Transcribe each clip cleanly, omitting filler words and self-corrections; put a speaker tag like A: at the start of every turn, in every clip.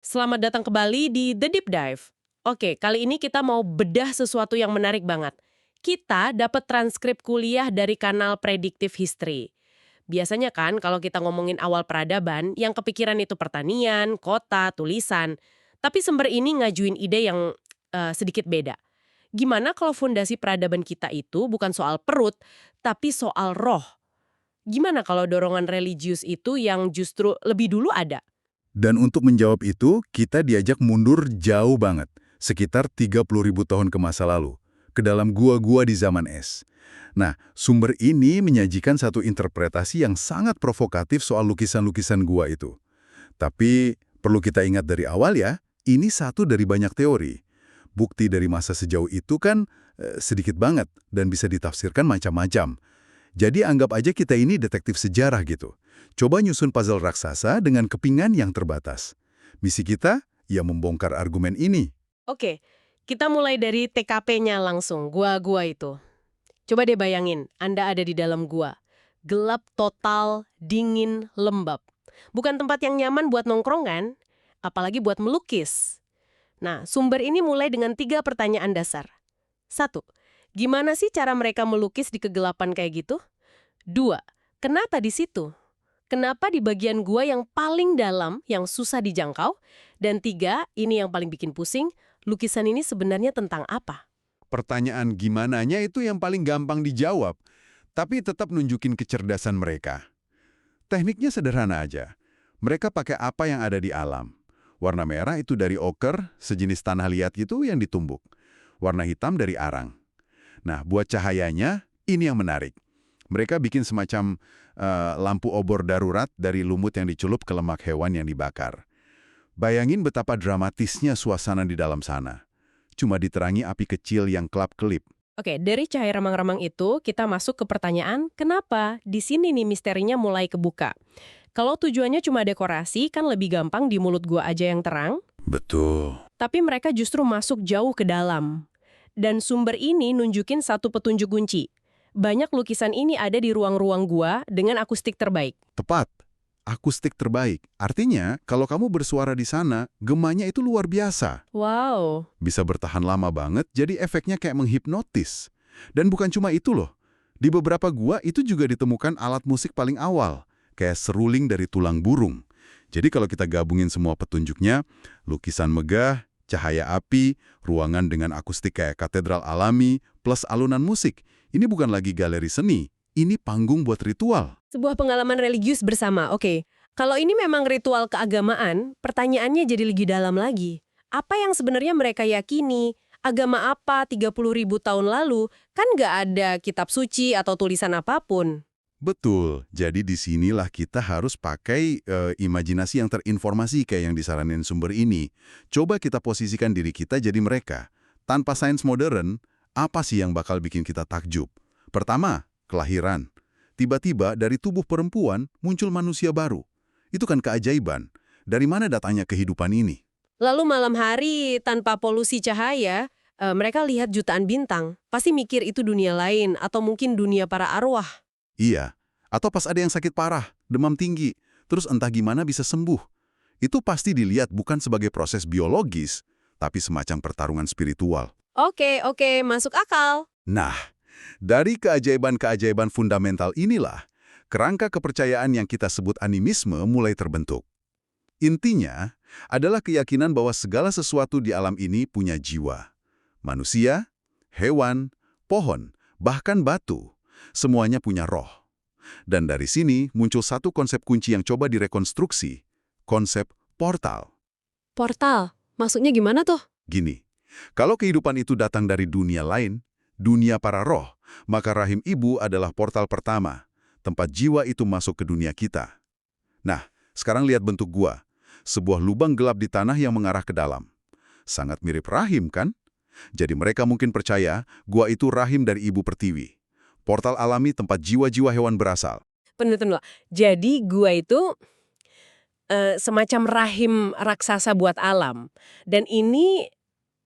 A: Selamat datang kembali di The Deep Dive. Oke, kali ini kita mau bedah sesuatu yang menarik banget. Kita dapat transkrip kuliah dari kanal Predictive History. Biasanya kan kalau kita ngomongin awal peradaban, yang kepikiran itu pertanian, kota, tulisan. Tapi sumber ini ngajuin ide yang sedikit beda. Gimana kalau fondasi peradaban kita itu bukan soal perut, tapi soal roh? Gimana kalau dorongan religius itu yang justru lebih dulu ada?
B: Dan untuk menjawab itu, kita diajak mundur jauh banget, sekitar 30.000 tahun ke masa lalu, ke dalam gua-gua di zaman es. Nah, sumber ini menyajikan satu interpretasi yang sangat provokatif soal lukisan-lukisan gua itu. Tapi, perlu kita ingat dari awal ya, ini satu dari banyak teori. Bukti dari masa sejauh itu kan sedikit banget dan bisa ditafsirkan macam-macam. Jadi anggap aja kita ini detektif sejarah gitu. Coba nyusun puzzle raksasa dengan kepingan yang terbatas. Misi kita, ya membongkar argumen ini.
A: Oke, kita mulai dari TKP-nya langsung, gua-gua itu. Coba deh bayangin, Anda ada di dalam gua. Gelap total, dingin, lembab. Bukan tempat yang nyaman buat nongkrong kan? Apalagi buat melukis. Nah, sumber ini mulai dengan 3 pertanyaan dasar. 1. Gimana sih cara mereka melukis di kegelapan kayak gitu? 2. Kenapa di situ? Kenapa di bagian gua yang paling dalam, yang susah dijangkau? Dan 3, ini yang paling bikin pusing, lukisan ini sebenarnya tentang apa?
C: Pertanyaan gimananya itu yang paling gampang dijawab, tapi tetap nunjukin kecerdasan mereka. Tekniknya sederhana aja. Mereka pakai apa yang ada di alam. Warna merah itu dari oker, sejenis tanah liat gitu yang ditumbuk. Warna hitam dari arang. Nah, buat cahayanya, ini yang menarik. Mereka bikin semacam lampu obor darurat dari lumut yang dicelup ke lemak hewan yang dibakar. Bayangin betapa dramatisnya suasana di dalam sana. Cuma diterangi api kecil yang kelap-kelip.
A: Oke, dari cahaya remang-remang itu, kita masuk ke pertanyaan, kenapa? Di sini nih misterinya mulai kebuka. Kalau tujuannya cuma dekorasi, kan lebih gampang di mulut gua aja yang terang.
B: Betul.
A: Tapi mereka justru masuk jauh ke dalam. Dan sumber ini nunjukin satu petunjuk kunci. Banyak lukisan ini ada di ruang-ruang gua dengan akustik terbaik.
C: Tepat. Akustik terbaik. Artinya, kalau kamu bersuara di sana, gemanya itu luar biasa.
A: Wow.
C: Bisa bertahan lama banget, jadi efeknya kayak menghipnotis. Dan bukan cuma itu loh. Di beberapa gua itu juga ditemukan alat musik paling awal, kayak seruling dari tulang burung. Jadi kalau kita gabungin semua petunjuknya, lukisan megah, cahaya api, ruangan dengan akustik kayak katedral alami, plus alunan musik. Ini bukan lagi galeri seni, ini panggung buat ritual.
A: Sebuah pengalaman religius bersama, oke. Kalau ini memang ritual keagamaan, pertanyaannya jadi lebih dalam lagi. Apa yang sebenarnya mereka yakini? Agama apa 30.000 tahun lalu? Kan nggak ada kitab suci atau tulisan apapun.
C: Betul, jadi disinilah kita harus pakai imajinasi yang terinformasi kayak yang disaranin sumber ini. Coba kita posisikan diri kita jadi mereka. Tanpa sains modern, apa sih yang bakal bikin kita takjub? Pertama, kelahiran. Tiba-tiba dari tubuh perempuan muncul manusia baru. Itu kan keajaiban. Dari mana datangnya kehidupan ini?
A: Lalu malam hari tanpa polusi cahaya, mereka lihat jutaan bintang. Pasti mikir itu dunia lain atau mungkin dunia para arwah.
C: Iya, atau pas ada yang sakit parah, demam tinggi, terus entah gimana bisa sembuh. Itu pasti dilihat bukan sebagai proses biologis, tapi semacam pertarungan spiritual.
A: Oke, oke, masuk akal.
C: Nah, dari keajaiban-keajaiban fundamental inilah, kerangka kepercayaan yang kita sebut animisme mulai terbentuk. Intinya adalah keyakinan bahwa segala sesuatu di alam ini punya jiwa. Manusia, hewan, pohon, bahkan batu, semuanya punya roh. Dan dari sini muncul satu konsep kunci yang coba direkonstruksi, konsep portal.
A: Portal, maksudnya gimana tuh?
C: Gini, kalau kehidupan itu datang dari dunia lain, dunia para roh, maka rahim ibu adalah portal pertama, tempat jiwa itu masuk ke dunia kita. Nah, sekarang lihat bentuk gua, sebuah lubang gelap di tanah yang mengarah ke dalam. Sangat mirip rahim, kan? Jadi mereka mungkin percaya gua itu rahim dari ibu pertiwi. Portal alami tempat jiwa-jiwa hewan berasal.
A: Tunggu. Jadi gua itu semacam rahim raksasa buat alam. Dan ini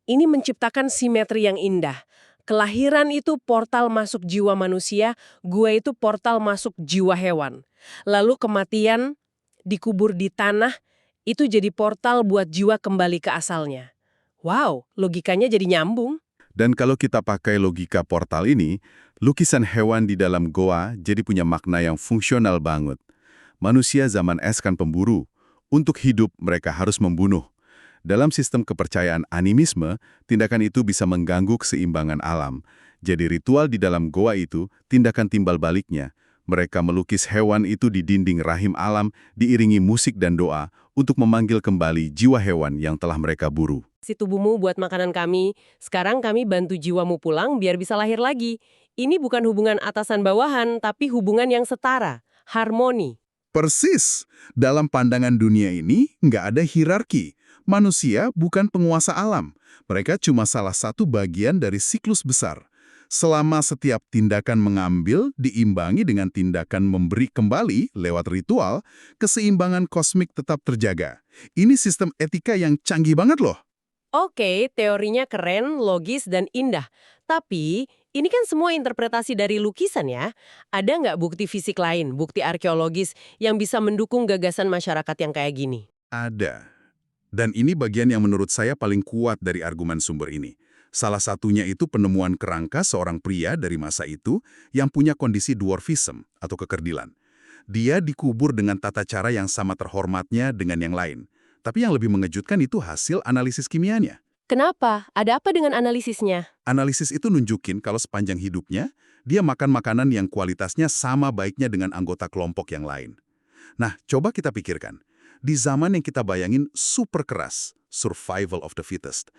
A: menciptakan simetri yang indah. Kelahiran itu portal masuk jiwa manusia, gua itu portal masuk jiwa hewan. Lalu kematian dikubur di tanah, Itu jadi portal buat jiwa kembali ke asalnya. Wow, logikanya jadi nyambung.
B: Dan kalau kita pakai logika portal ini, lukisan hewan di dalam goa jadi punya makna yang fungsional banget. Manusia zaman es kan pemburu. Untuk hidup, mereka harus membunuh. Dalam sistem kepercayaan animisme, tindakan itu bisa mengganggu keseimbangan alam. Jadi ritual di dalam goa itu, tindakan timbal baliknya. Mereka melukis hewan itu di dinding rahim alam, diiringi musik dan doa, untuk memanggil kembali jiwa hewan yang telah mereka buru.
A: Si tubuhmu buat makanan kami, sekarang kami bantu jiwamu pulang biar bisa lahir lagi. Ini bukan hubungan atasan-bawahan, tapi hubungan yang setara, harmoni.
B: Persis. Dalam pandangan dunia ini, nggak ada hierarki. Manusia bukan penguasa alam. Mereka cuma salah satu bagian dari siklus besar. Selama setiap tindakan mengambil diimbangi dengan tindakan memberi kembali lewat ritual, keseimbangan kosmik tetap terjaga. Ini sistem etika yang canggih banget loh.
A: Oke, teorinya keren, logis, dan indah. Tapi, ini kan semua interpretasi dari lukisan ya. Ada nggak bukti fisik lain, bukti arkeologis, yang bisa mendukung gagasan masyarakat yang kayak gini?
B: Ada. Dan ini bagian yang menurut saya paling kuat dari argumen sumber ini. Salah satunya itu penemuan kerangka seorang pria dari masa itu yang punya kondisi dwarfism atau kekerdilan. Dia dikubur dengan tata cara yang sama terhormatnya dengan yang lain. Tapi yang lebih mengejutkan itu hasil analisis kimianya.
A: Kenapa? Ada apa dengan analisisnya?
B: Analisis itu nunjukin kalau sepanjang hidupnya, dia makan makanan yang kualitasnya sama baiknya dengan anggota kelompok yang lain. Nah, coba kita pikirkan. Di zaman yang kita bayangin super keras, survival of the fittest,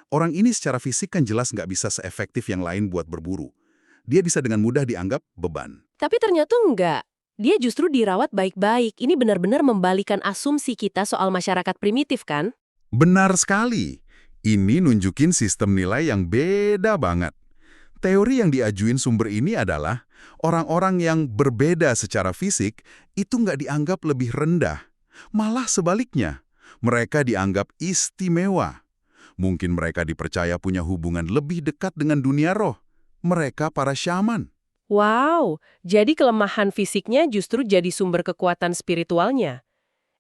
B: orang ini secara fisik kan jelas nggak bisa seefektif yang lain buat berburu. Dia bisa dengan mudah dianggap beban.
A: Tapi ternyata enggak. Dia justru dirawat baik-baik. Ini benar-benar membalikan asumsi kita soal masyarakat primitif kan?
B: Benar sekali. Ini nunjukin sistem nilai yang beda banget. Teori yang diajuin sumber ini adalah orang-orang yang berbeda secara fisik itu nggak dianggap lebih rendah. Malah sebaliknya, mereka dianggap istimewa. Mungkin mereka dipercaya punya hubungan lebih dekat dengan dunia roh. Mereka para syaman.
A: Wow, jadi kelemahan fisiknya justru jadi sumber kekuatan spiritualnya.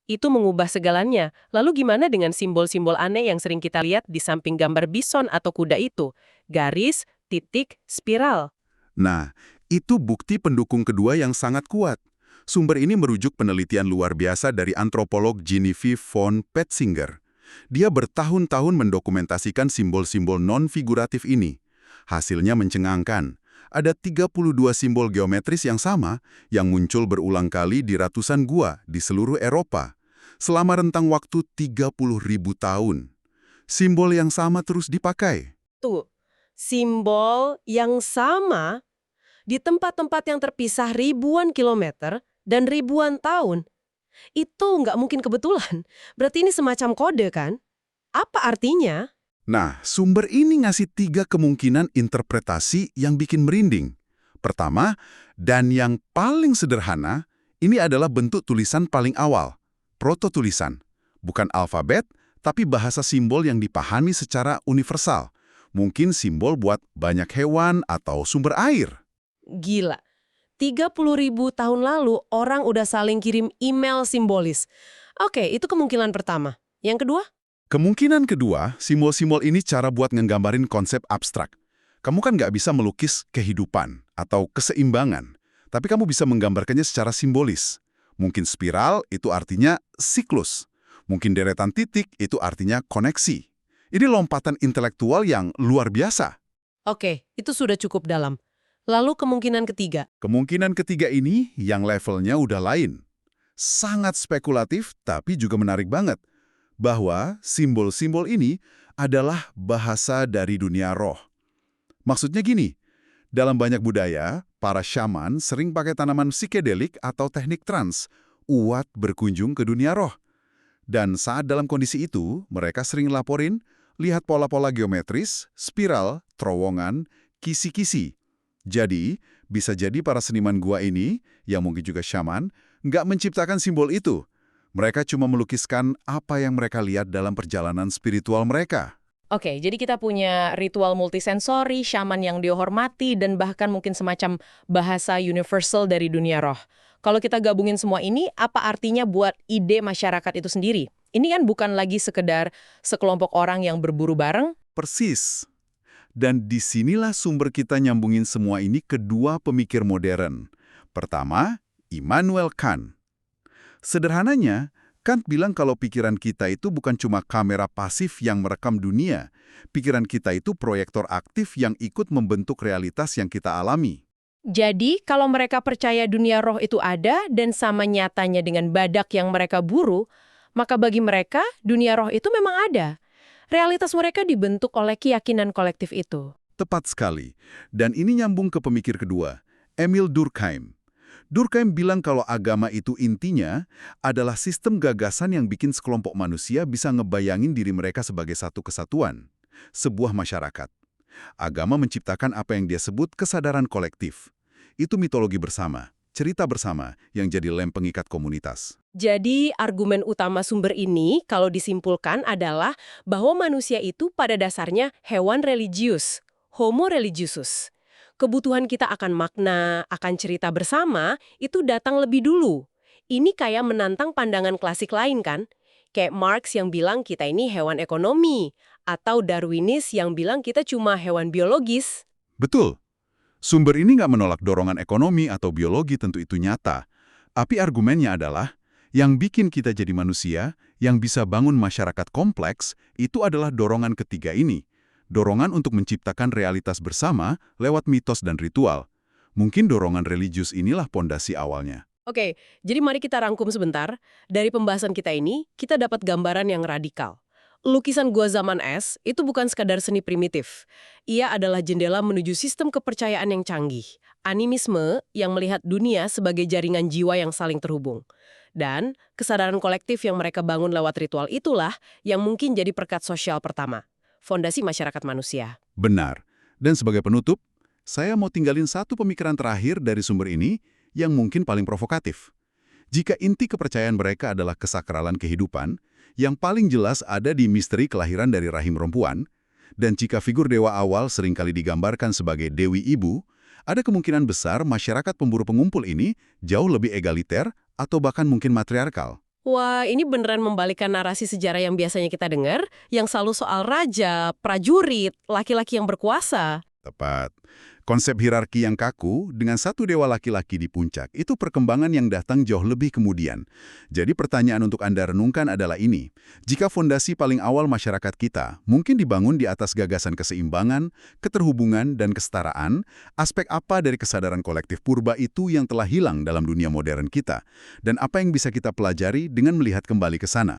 A: Itu mengubah segalanya. Lalu gimana dengan simbol-simbol aneh yang sering kita lihat di samping gambar bison atau kuda itu? Garis, titik, spiral.
B: Nah, itu bukti pendukung kedua yang sangat kuat. Sumber ini merujuk penelitian luar biasa dari antropolog Genevieve von Petzinger. Dia bertahun-tahun mendokumentasikan simbol-simbol non-figuratif ini. Hasilnya mencengangkan. Ada 32 simbol geometris yang sama yang muncul berulang kali di ratusan gua di seluruh Eropa selama rentang waktu 30.000 tahun. Simbol yang sama terus dipakai.
A: Tuh, simbol yang sama di tempat-tempat yang terpisah ribuan kilometer dan ribuan tahun. Itu nggak mungkin kebetulan. Berarti ini semacam kode kan? Apa artinya?
B: Nah, sumber ini ngasih 3 kemungkinan interpretasi yang bikin merinding. Pertama, dan yang paling sederhana, ini adalah bentuk tulisan paling awal, proto-tulisan. Bukan alfabet, tapi bahasa simbol yang dipahami secara universal. Mungkin simbol buat banyak hewan atau sumber air.
A: Gila. 30.000 tahun lalu orang udah saling kirim email simbolis. Oke, itu kemungkinan pertama. Yang kedua?
B: Kemungkinan kedua, simbol-simbol ini cara buat ngegambarin konsep abstrak. Kamu kan nggak bisa melukis kehidupan atau keseimbangan, tapi kamu bisa menggambarkannya secara simbolis. Mungkin spiral itu artinya siklus. Mungkin deretan titik itu artinya koneksi. Ini lompatan intelektual yang luar biasa.
A: Oke, itu sudah cukup dalam. Lalu kemungkinan ketiga.
B: Kemungkinan ketiga ini yang levelnya udah lain. Sangat spekulatif, tapi juga menarik banget. Bahwa simbol-simbol ini adalah bahasa dari dunia roh. Maksudnya gini, dalam banyak budaya, para syaman sering pakai tanaman psikedelik atau teknik trans, uat berkunjung ke dunia roh. Dan saat dalam kondisi itu, mereka sering laporin, lihat pola-pola geometris, spiral, terowongan, kisi-kisi. Jadi, bisa jadi para seniman gua ini, yang mungkin juga syaman, nggak menciptakan simbol itu. Mereka cuma melukiskan apa yang mereka lihat dalam perjalanan spiritual mereka.
A: Oke, jadi kita punya ritual multisensori, syaman yang dihormati, dan bahkan mungkin semacam bahasa universal dari dunia roh. Kalau kita gabungin semua ini, apa artinya buat ide masyarakat itu sendiri?
D: Ini kan bukan lagi sekedar sekelompok orang yang berburu bareng.
C: Persis. Dan disinilah sumber kita nyambungin semua ini ke dua pemikir modern. Pertama, Immanuel Kant. Sederhananya, Kant bilang kalau pikiran kita itu bukan cuma kamera pasif yang merekam dunia. Pikiran kita itu proyektor aktif yang ikut membentuk realitas yang kita alami.
D: Jadi, kalau mereka percaya dunia roh itu ada dan sama nyatanya dengan badak yang mereka buru, maka bagi mereka, dunia roh itu memang ada. Realitas mereka dibentuk oleh keyakinan kolektif itu.
C: Tepat sekali. Dan ini nyambung ke pemikir kedua, Emil Durkheim. Durkheim bilang kalau agama itu intinya adalah sistem gagasan yang bikin sekelompok manusia bisa ngebayangin diri mereka sebagai satu kesatuan, sebuah masyarakat. Agama menciptakan apa yang dia sebut kesadaran kolektif. Itu mitologi bersama, cerita bersama yang jadi lem pengikat komunitas.
A: Jadi, argumen utama sumber ini, kalau disimpulkan adalah bahwa manusia itu pada dasarnya hewan religius, homo religiosus. Kebutuhan kita akan makna, akan cerita bersama, itu datang lebih dulu. Ini kayak menantang pandangan klasik lain kan? Kayak Marx yang bilang kita ini hewan ekonomi, atau Darwinis yang bilang kita cuma hewan biologis.
C: Betul. Sumber ini nggak menolak dorongan ekonomi atau biologi, tentu itu nyata. Tapi argumennya adalah, yang bikin kita jadi manusia, yang bisa bangun masyarakat kompleks, itu adalah dorongan ketiga ini. Dorongan untuk menciptakan realitas bersama lewat mitos dan ritual. Mungkin dorongan religius inilah pondasi awalnya.
A: Oke, jadi mari kita rangkum sebentar. Dari pembahasan kita ini, kita dapat gambaran yang radikal. Lukisan gua zaman es itu bukan sekadar seni primitif. Ia adalah jendela menuju sistem kepercayaan yang canggih. Animisme yang melihat dunia sebagai jaringan jiwa yang saling terhubung. Dan kesadaran kolektif yang mereka bangun lewat ritual itulah yang mungkin jadi perekat sosial pertama. Fondasi masyarakat manusia.
C: Benar. Dan sebagai penutup, saya mau tinggalin satu pemikiran terakhir dari sumber ini yang mungkin paling provokatif. Jika inti kepercayaan mereka adalah kesakralan kehidupan, yang paling jelas ada di misteri kelahiran dari rahim perempuan, dan jika figur dewa awal seringkali digambarkan sebagai Dewi Ibu, ada kemungkinan besar masyarakat pemburu pengumpul ini jauh lebih egaliter atau bahkan mungkin matriarkal.
A: Wah, ini beneran membalikkan narasi sejarah yang biasanya kita dengar, yang selalu soal raja, prajurit, laki-laki yang berkuasa.
C: Tepat. Konsep hierarki yang kaku dengan satu dewa laki-laki di puncak itu perkembangan yang datang jauh lebih kemudian. Jadi pertanyaan untuk Anda renungkan adalah ini. Jika fondasi paling awal masyarakat kita mungkin dibangun di atas gagasan keseimbangan, keterhubungan, dan kesetaraan, aspek apa dari kesadaran kolektif purba itu yang telah hilang dalam dunia modern kita? Dan apa yang bisa kita pelajari dengan melihat kembali ke sana?